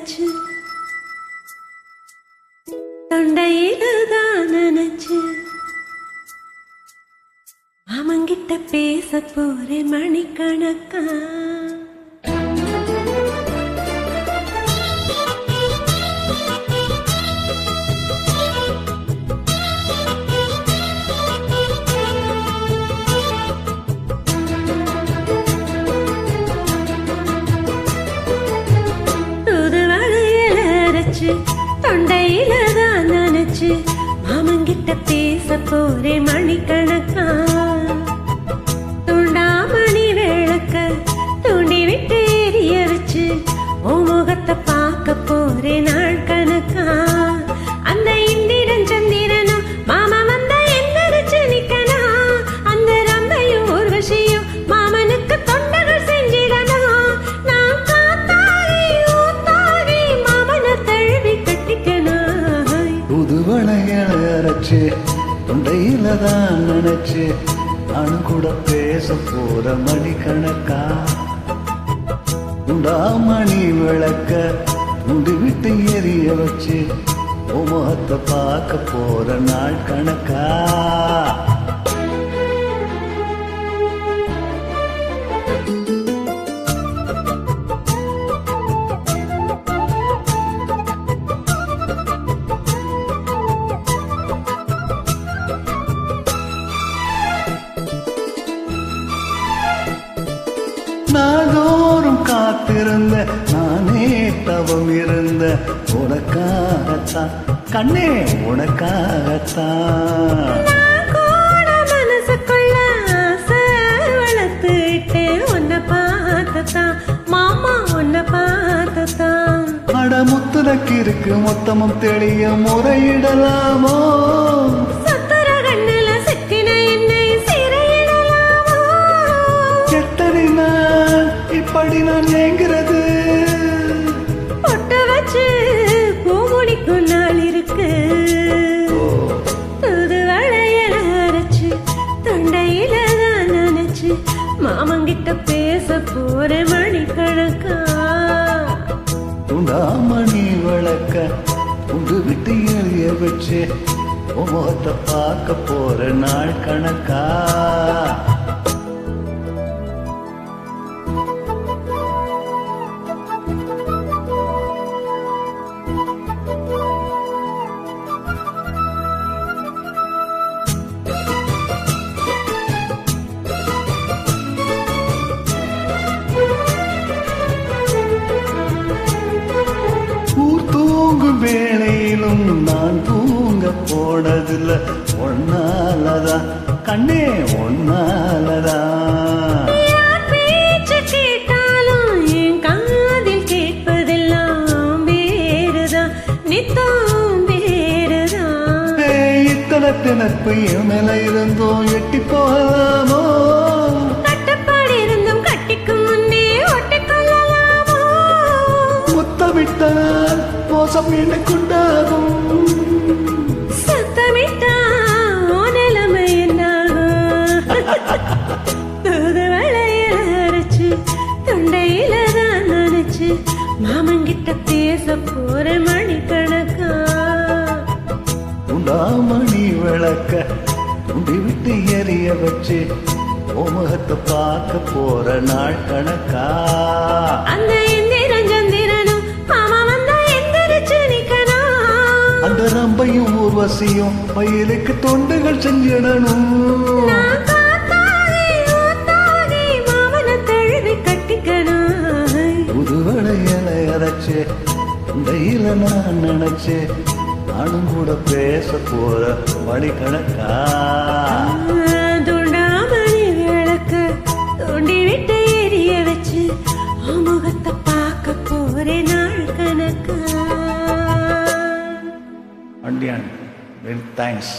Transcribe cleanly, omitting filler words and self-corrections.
நினைச்சு தொண்டையில்தான் நினைச்சு மாமங்கிட்ட பேச போறேன் மணிக்கணக்கா. தொண்டையில தான் நினைச்சு மாமங்கிட்ட பேச போறேன் மணிக்கணக்கா. தூண்டாமணி விளக்க தூண்டி விட்டு எரிய வச்சு உன் முகத்தை பார்க்க போறேன் நாள் கணக்கா. அந்த இந்திரன் சந்திரனும் மாமா வந்த எந்திரிச்சு நிக்கணும். அந்த ரம்பையும் ஊர்வசியும் மாமனுக்கு தொண்டர்கள் செஞ்சிடணும். நான் காத்தாகி ஊத்தாகி மாமனை தழுவி கட்டிக்கணும். புதுவளையல அரைச்சு தொண்டையில தான் நினைச்சு நானும் கூட பேச போற மணிக்கணக்கா. உண்டாமணி விளக்க உண்டு விட்டு எரிய வச்சு முகத்தை பார்க்க போற நாள் கணக்கா. நாள்தோறும் காத்திருந்த நானே தவம் இருந்த உனக்காகத்தான் கண்ணே உனக்காகத்தான். மனசுக்குள்ள ஆசை வளர்த்துட்டு உன்னை பார்த்ததான் மாமா உன்னை பார்த்ததான். அடமுத்துனக்கு இருக்கு மொத்தமும் தெளிய முறையிடலாமோ. இப்படி நான் ஏங்கிறது பொட்ட வச்சு பூமுடிக்கும் நாள் இருக்கு. புது வளையல அரைச்சு தொண்டையில தான் நினைச்சு மாமங்கிட்ட பேச போற மணிக்கணக்கா. துண்டாமணி விளக்க உண்டு விட்டு எரிய வச்சு முகத்தை பார்க்க போற நாள் கணக்கா. தூங்கும் வேளையிலும் நான் தூங்க போனதில்ல ஒன்னாலதான் கண்ணே ஒன்னாலதான். பேச்சு கேட்டாலும் என் காதில் கேட்பதெல்லாம் வேறுதான் நித்தம் வேறுதான். இத்தனை தினப்பு என் மேல இருந்தோம் எட்டி போகலாமோ. கட்டப்பாடு இருந்தும் கட்டிக்கும் முன்னே ஒட்டிக்கொள்ளலாமோ. முத்தமிட்டால் மோசம் எனக்குண்டாகும். சத்தமிட்டா நிலைமை என்னாகும். தூது வளையல அரைச்சு தொண்டையில தான் நினைச்சு மாமங்கிட்ட பேச போற மணிக்கணக்கா. உண்டாமணி விளக்க உண்டி விட்டு எரிய வச்சு முகத்தை பார்க்க போற நாள் கணக்கா. அந்த இந்திரன் சந்திரனும் மாமா வந்த எந்திரிச்சு நிக்கணும். அந்த ரம்பையும் ஊர்வசியும் பயிலுக்கு தொண்டுகள் செஞ்சிடணும். நான் காத்தாகி ஊத்தாகி மாமனை தழுவி கட்டிக்கணும். புதுவளையல அரைச்சு தொண்டையில நான் நினைச்சு நானும் கூட பேச போற மணிக்கணக்கா. துண்டாமணி விளக்க தூண்டி விட்டு எரிய வச்சு முகத்தை பார்க்க போறேன் நாள் கணக்கா. அண்டியான் வெரி தேங்க்ஸ்.